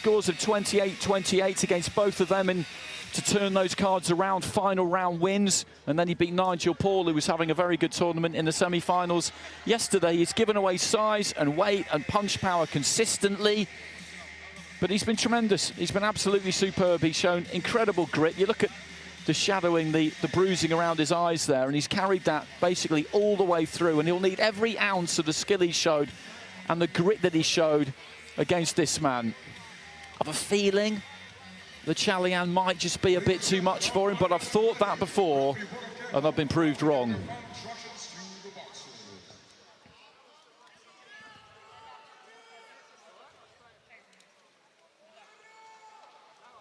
scores of 28-28 against both of them, and to turn those cards around, final round wins. And then he beat Nigel Paul, who was having a very good tournament in the semi-finals yesterday. He's given away size and weight and punch power consistently, but he's been tremendous. He's been absolutely superb. He's shown incredible grit. You look at the shadowing, the bruising around his eyes there, and he's carried that basically all the way through, and he'll need every ounce of the skill he showed and the grit that he showed against this man. I have a feeling the Chaloyan might just be a bit too much for him, but I've thought that before and I've been proved wrong.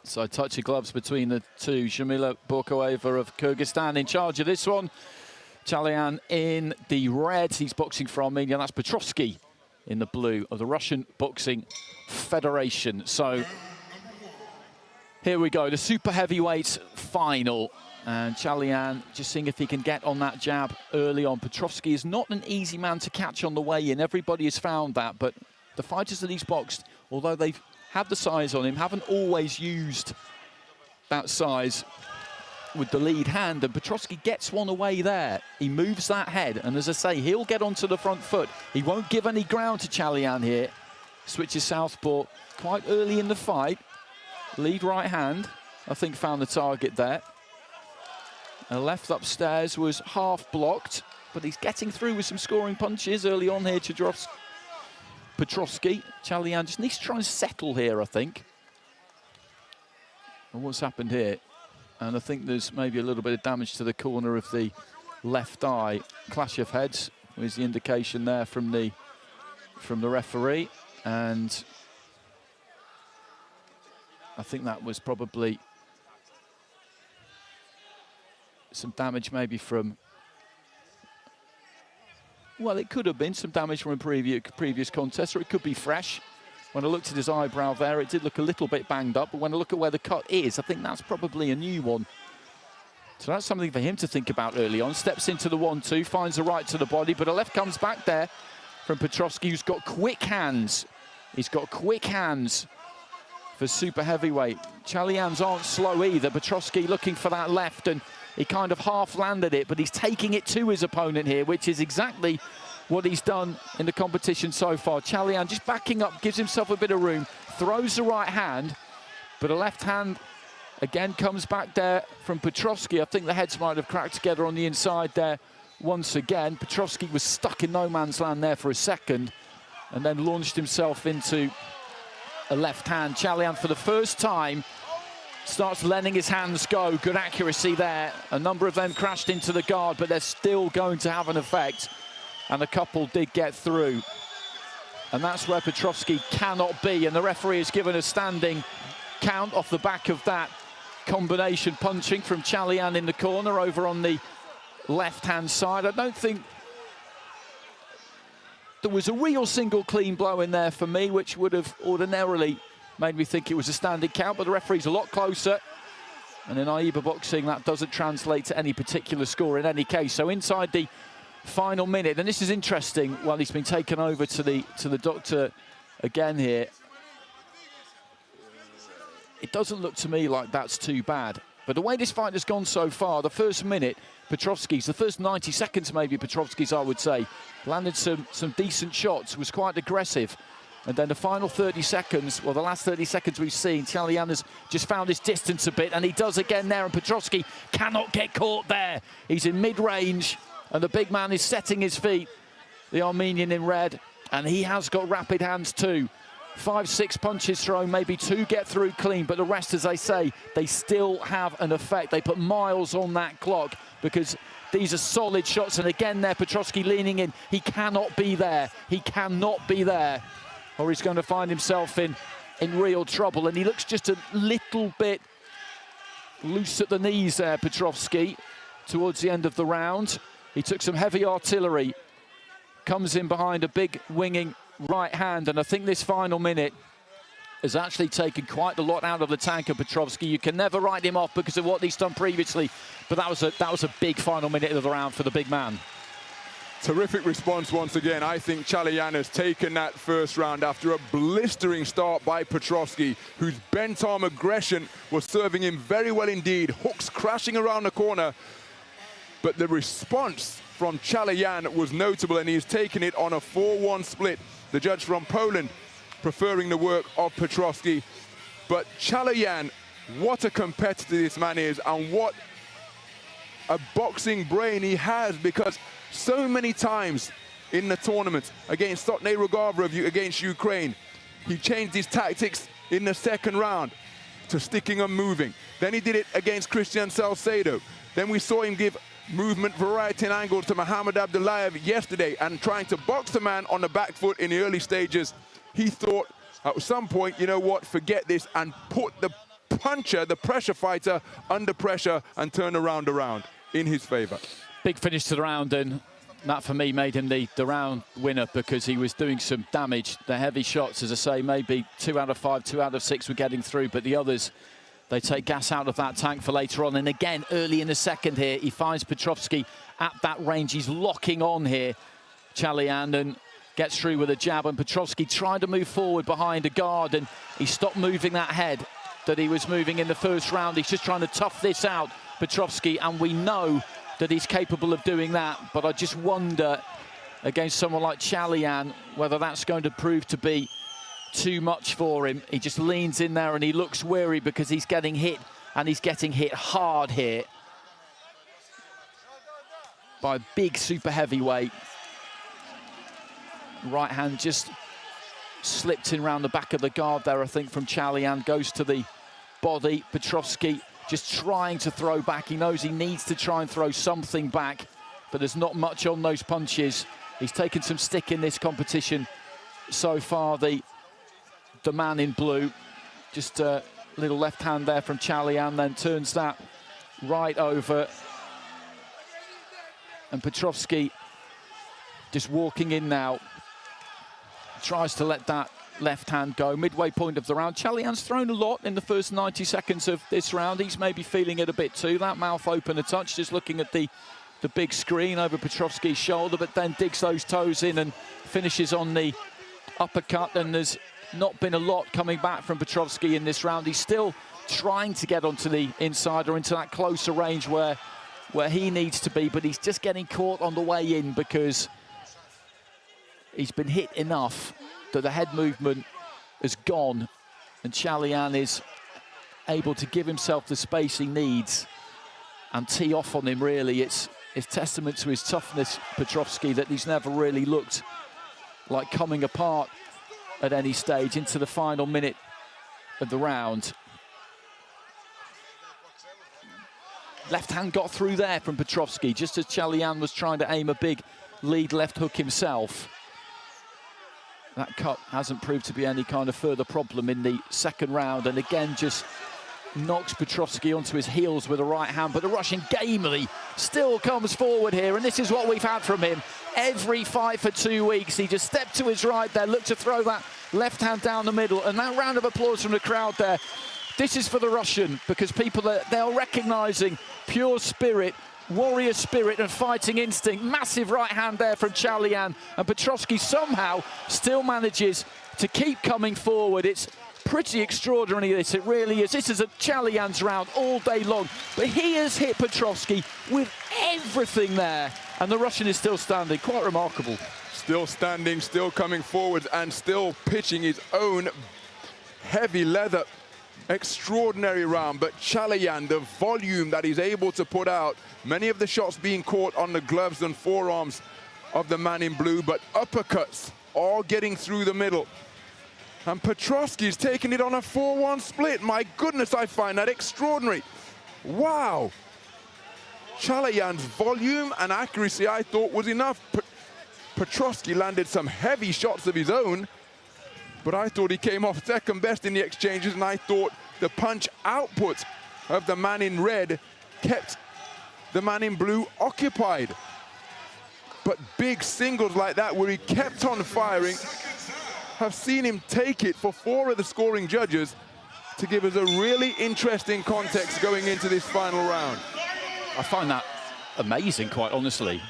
So a touch of gloves between the two. Shamila Borkoeva of Kyrgyzstan in charge of this one. Chaloyan in the red. He's boxing for Armenia. That's Petrovskii in the blue of the Russian Boxing Federation. So here we go, the super heavyweight final. And Chaloyan just seeing if he can get on that jab early on. Petrovskii is not an easy man to catch on the way in. Everybody has found that, but the fighters that he's boxed, although they've had the size on him, haven't always used that size with the lead hand, and Petrovskii gets one away there. He moves that head, and as I say, he'll get onto the front foot. He won't give any ground to Chaloyan here. Switches southpaw quite early in the fight. Lead right hand, I think, found the target there. And left upstairs was half blocked, but he's getting through with some scoring punches early on here, Petrovskii. Chaloyan just needs to try and settle here, I think. And what's happened here? And I think there's maybe a little bit of damage to the corner of the left eye. Clash of heads was the indication there from the referee. And I think that was probably some damage maybe from, well, it could have been some damage from a previous contest, or it could be fresh. When I looked at his eyebrow there, it did look a little bit banged up, but when I look at where the cut is, I think that's probably a new one. So that's something for him to think about early on. Steps into the 1-2, finds a right to the body, but a left comes back there from Petrovskii, who's got quick hands. He's got quick hands for super heavyweight. Chaloyan's aren't slow either. Petrovskii looking for that left, and he kind of half landed it, but he's taking it to his opponent here, which is exactly what he's done in the competition so far. Chaloyan just backing up, gives himself a bit of room, throws the right hand, but a left hand again comes back there from Petrovskii. I think the heads might have cracked together on the inside there once again. Petrovskii was stuck in no man's land there for a second and then launched himself into a left hand. Chaloyan, for the first time, starts letting his hands go. Good accuracy there. A number of them crashed into the guard, but they're still going to have an effect. And a couple did get through. And that's where Petrovskii cannot be. And the referee has given a standing count off the back of that combination punching from Chaloyan in the corner over on the left-hand side. I don't think there was a real single clean blow in there for me, which would have ordinarily made me think it was a standing count, but the referee's a lot closer. And in AIBA boxing, that doesn't translate to any particular score in any case. So inside the final minute, and this is interesting, while he's been taken over to the doctor again here. It doesn't look to me like that's too bad. But the way this fight has gone so far, the first minute, Petrovskii's, the first 90 seconds maybe Petrovskii's, I would say, landed some decent shots, was quite aggressive. And then the final 30 seconds, well, the last 30 seconds we've seen, Chaloyan has just found his distance a bit, and he does again there, and Petrovskii cannot get caught there. He's in mid-range, and the big man is setting his feet, the Armenian in red, and he has got rapid hands too. 5-6 punches thrown, maybe 2 get through clean, but the rest, as I say, they still have an effect. They put miles on that clock because these are solid shots. And again there, Petrovskii leaning in. He cannot be there. He cannot be there, or he's going to find himself in real trouble. And he looks just a little bit loose at the knees there, Petrovskii, towards the end of the round. He took some heavy artillery, comes in behind a big winging right hand, and I think this final minute has actually taken quite a lot out of the tank of Petrovskii. You can never write him off because of what he's done previously, but that was a big final minute of the round for the big man. Terrific response once again. I think Chaloyan has taken that first round after a blistering start by Petrovskii, whose bent-arm aggression was serving him very well indeed. Hooks crashing around the corner. But the response from Chaloyan was notable, and he's taken it on a 4-1 split. The judge from Poland preferring the work of Petrovskii. But Chaloyan, what a competitor this man is, and what a boxing brain he has, because so many times in the tournament against Sotney Rugavrev against Ukraine, he changed his tactics in the second round to sticking and moving. Then he did it against Christian Salcedo. Then we saw him give movement, variety and angle to Muhammad Abdullayev yesterday, and trying to box the man on the back foot in the early stages. He thought at some point, you know what, forget this, and put the puncher, the pressure fighter, under pressure and turn around in his favor. Big finish to the round, and that for me made him the round winner, because he was doing some damage. The heavy shots, as I say, maybe 2 out of 5, 2 out of 6 were getting through, but the others, they take gas out of that tank for later on. And again, early in the second here, he finds Petrovskii at that range. He's locking on here, Chaloyan, and gets through with a jab. And Petrovskii tried to move forward behind a guard, and he stopped moving that head that he was moving in the first round. He's just trying to tough this out, Petrovskii, and we know that he's capable of doing that. But I just wonder, against someone like Chaloyan, whether that's going to prove to be too much for him. He just leans in there and he looks weary because he's getting hit, and he's getting hit hard here by a big super heavyweight. Right hand just slipped in around the back of the guard there, I think, from Chaloyan. Goes to the body. Petrovskii just trying to throw back. He knows he needs to try and throw something back, but there's not much on those punches. He's taken some stick in this competition so far, the man in blue. Just a little left hand there from Chaloyan, then turns that right over. And Petrovskii just walking in now. Tries to let that left hand go. Midway point of the round. Chaloyan's thrown a lot in the first 90 seconds of this round. He's maybe feeling it a bit too. That mouth open a touch, just looking at the big screen over Petrovski's shoulder, but then digs those toes in and finishes on the uppercut. And there's not been a lot coming back from Petrovskii in this round. He's still trying to get onto the inside or into that closer range where he needs to be, but he's just getting caught on the way in because he's been hit enough that the head movement has gone, and Chaloyan is able to give himself the space he needs and tee off on him, really. It's testament to his toughness, Petrovskii, that he's never really looked like coming apart at any stage into the final minute of the round. Left hand got through there from Petrovskii, just as Chaloyan was trying to aim a big lead left hook himself. That cut hasn't proved to be any kind of further problem in the second round, and again just knocks Petrovskii onto his heels with a right hand. But the Russian gamely still comes forward here, and this is what we've had from him every fight for 2 weeks. He just stepped to his right there, looked to throw that left hand down the middle, and that round of applause from the crowd there. This is for the Russian, because people, they're recognising pure spirit, warrior spirit and fighting instinct. Massive right hand there from Chaloyan, and Petrovskii somehow still manages to keep coming forward. It's pretty extraordinary, this, it really is. This is a Chaloyan's round all day long, but he has hit Petrovskii with everything there, and the Russian is still standing. Quite remarkable. Still standing, still coming forward, and still pitching his own heavy leather. Extraordinary round, but Chaloyan, the volume that he's able to put out, many of the shots being caught on the gloves and forearms of the man in blue, but uppercuts all getting through the middle. And Petrovski's taking it on a 4-1 split. My goodness, I find that extraordinary. Wow. Chaloyan's volume and accuracy, I thought, was enough. Petrovskii landed some heavy shots of his own, but I thought he came off second best in the exchanges, and I thought the punch output of the man in red kept the man in blue occupied. But big singles like that, where he kept on firing, have seen him take it for 4 of the scoring judges to give us a really interesting context going into this final round. I find that amazing, quite honestly.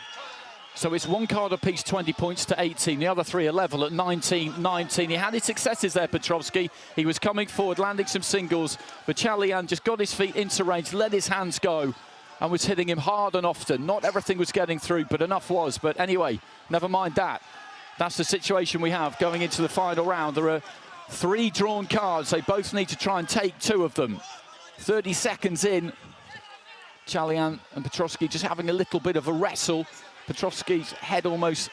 So it's one card apiece, 20 points to 18. The other three are level at 19-19. He had his successes there, Petrovskii. He was coming forward, landing some singles, but Chaloyan just got his feet into range, let his hands go, and was hitting him hard and often. Not everything was getting through, but enough was. But anyway, never mind that. That's the situation we have going into the final round. There are 3 drawn cards. They both need to try and take 2 of them. 30 seconds in. Chaloyan and Petrovskii just having a little bit of a wrestle. Petrovski's head almost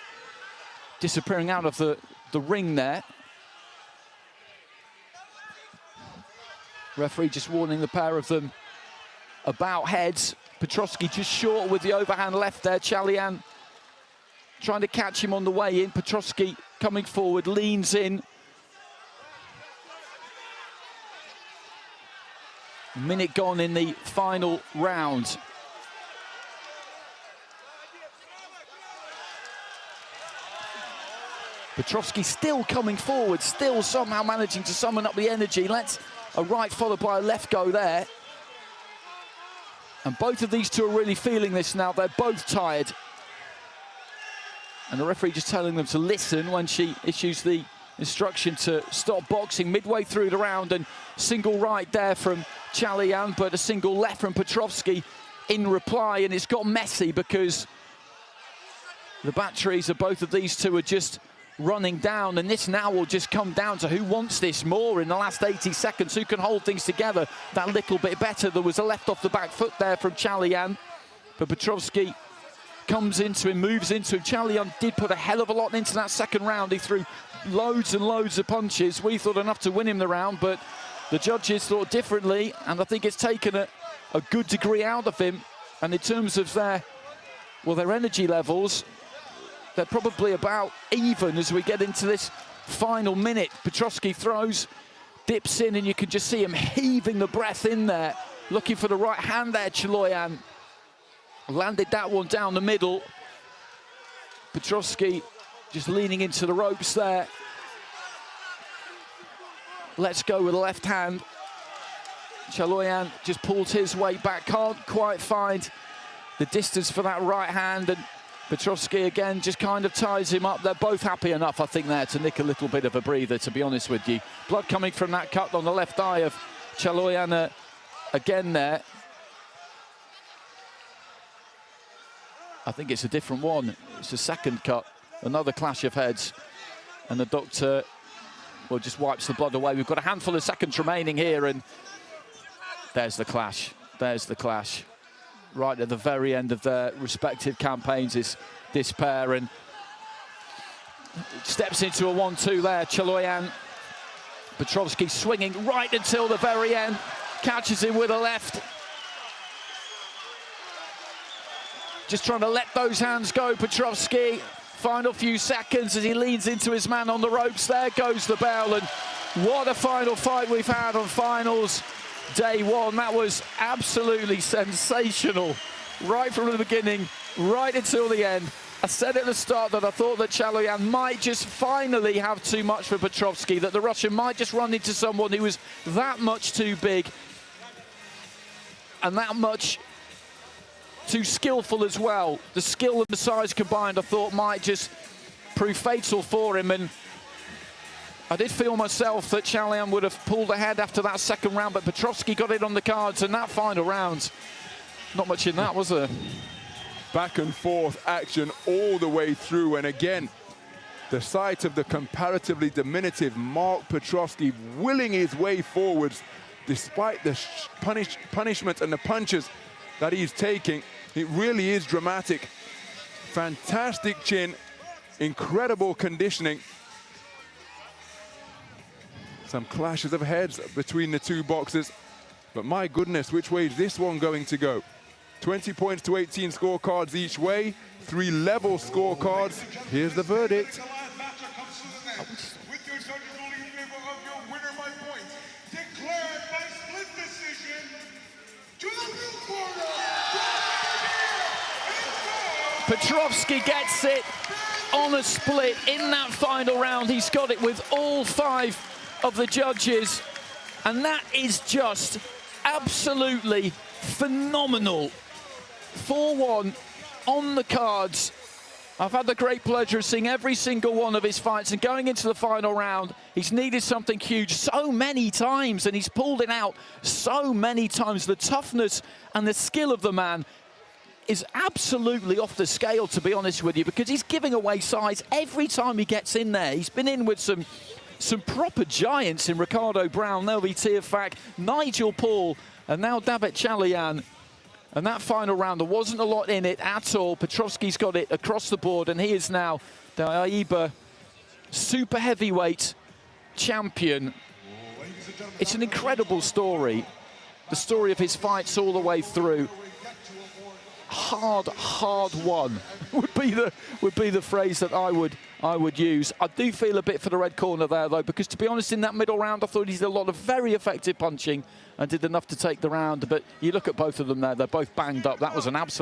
disappearing out of the ring there. Referee just warning the pair of them about heads. Petrovskii just short with the overhand left there. Chaloyan trying to catch him on the way in. Petrovskii coming forward, leans in. A minute gone in the final round. Petrovskii still coming forward, still somehow managing to summon up the energy. Let's a right followed by a left go there. And both of these two are really feeling this now. They're both tired. And the referee just telling them to listen when she issues the instruction to stop boxing midway through the round. And single right there from Chaloyan, but a single left from Petrovskii in reply. And it's got messy because the batteries of both of these two are just running down, and this now will just come down to who wants this more in the last 80 seconds, who can hold things together that little bit better. There was a left off the back foot there from Chaloyan, but Petrovskii comes into him, moves into him. Chaloyan did put a hell of a lot into that second round. He threw loads and loads of punches. We thought enough to win him the round, but the judges thought differently, and I think it's taken a good degree out of him. And in terms of their energy levels, they're probably about even as we get into this final minute. Petrovskii throws, dips in, and you can just see him heaving the breath in there, looking for the right hand there. Chaloyan landed that one down the middle. Petrovskii just leaning into the ropes there. Let's go with the left hand. Chaloyan just pulls his weight back, can't quite find the distance for that right hand, and Petrovskii again just kind of ties him up. They're both happy enough, I think, there to nick a little bit of a breather, to be honest with you. Blood coming from that cut on the left eye of Chaloyan again there. I think it's a different one. It's a second cut, another clash of heads. And the doctor, well, just wipes the blood away. We've got a handful of seconds remaining here, and there's the clash. There's the clash. Right at the very end of their respective campaigns is this pair, and steps into a 1-2 there. Chaloyan, Petrovskii swinging right until the very end, catches him with a left. Just trying to let those hands go, Petrovskii. Final few seconds as he leans into his man on the ropes. There goes the bell, and what a final fight we've had on finals day one. That was absolutely sensational, right from the beginning, right until the end. I said at the start that I thought that Chaloyan might just finally have too much for Petrovskii, that the Russian might just run into someone who was that much too big and that much too skillful as well. The skill and the size combined, I thought, might just prove fatal for him, and I did feel myself that Chaloyan would have pulled ahead after that second round, but Petrovskii got it on the cards, and that final round, not much in that, was there? Back and forth action all the way through, and again, the sight of the comparatively diminutive Mark Petrovskii willing his way forwards despite the punishment and the punches that he's taking. It really is dramatic. Fantastic chin, incredible conditioning. Some clashes of heads between the two boxers, but my goodness, which way is this one going to go? 20 points to 18 scorecards each way, 3 level scorecards. Here's the verdict. With your judges ruling in favor of your winner by points, declared by split decision to the blue corner. Petrovskii gets it on a split in that final round. He's got it with all 5 of the judges, and that is just absolutely phenomenal. 4-1 on the cards. I've had the great pleasure of seeing every single one of his fights, and going into the final round, he's needed something huge so many times, and he's pulled it out so many times. The toughness and the skill of the man is absolutely off the scale, to be honest with you, because he's giving away size every time he gets in there. He's been in with some proper giants in Ricardo Brown, Nelvi Tiafak, Nigel Paul, and now Davit Chaloyan. And that final round, there wasn't a lot in it at all. Petrovski's got it across the board, and he is now the AIBA super heavyweight champion. It's an incredible story. The story of his fights all the way through. Hard won would be the phrase that I would use. I do feel a bit for the red corner there, though, because to be honest, in that middle round, I thought he did a lot of very effective punching and did enough to take the round. But you look at both of them there; they're both banged up. That was an absolute